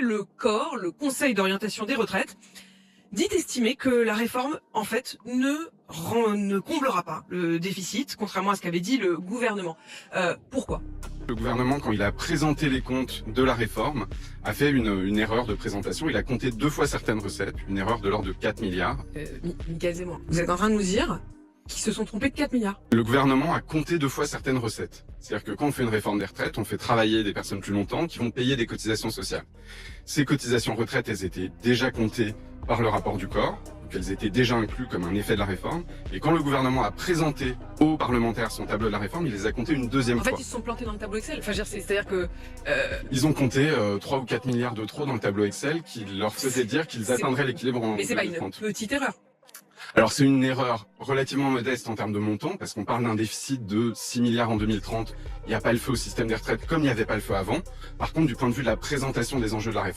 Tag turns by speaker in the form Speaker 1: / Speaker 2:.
Speaker 1: Le COR, le Conseil d'orientation des retraites, dit estimer que la réforme, en fait, ne comblera pas le déficit, contrairement à ce qu'avait dit le gouvernement. Pourquoi ?
Speaker 2: Le gouvernement, quand il a présenté les comptes de la réforme, a fait une erreur de présentation. Il a compté 2 fois certaines recettes, une erreur de l'ordre de 4 milliards.
Speaker 1: Michael Zemmour, vous êtes en train de nous dire qu'ils se sont trompés de 4 milliards.
Speaker 2: Le gouvernement a compté 2 fois certaines recettes. C'est-à-dire que quand on fait une réforme des retraites, on fait travailler des personnes plus longtemps qui vont payer des cotisations sociales. Ces cotisations retraites, elles étaient déjà comptées par le rapport du COR, donc elles étaient déjà incluses comme un effet de la réforme. Et quand le gouvernement a présenté aux parlementaires son tableau de la réforme, il les a comptés une deuxième fois.
Speaker 1: En fait, ils se sont plantés dans le tableau Excel. Enfin, c'est-à-dire que...
Speaker 2: Ils ont compté 3 ou 4 milliards de trop dans le tableau Excel qui leur faisait dire qu'ils atteindraient l'équilibre en 2030.
Speaker 1: Mais c'est pas une petite erreur.
Speaker 2: Alors c'est une erreur relativement modeste en termes de montant, parce qu'on parle d'un déficit de 6 milliards en 2030. Il n'y a pas le feu au système des retraites comme il n'y avait pas le feu avant. Par contre, du point de vue de la présentation des enjeux de la réforme,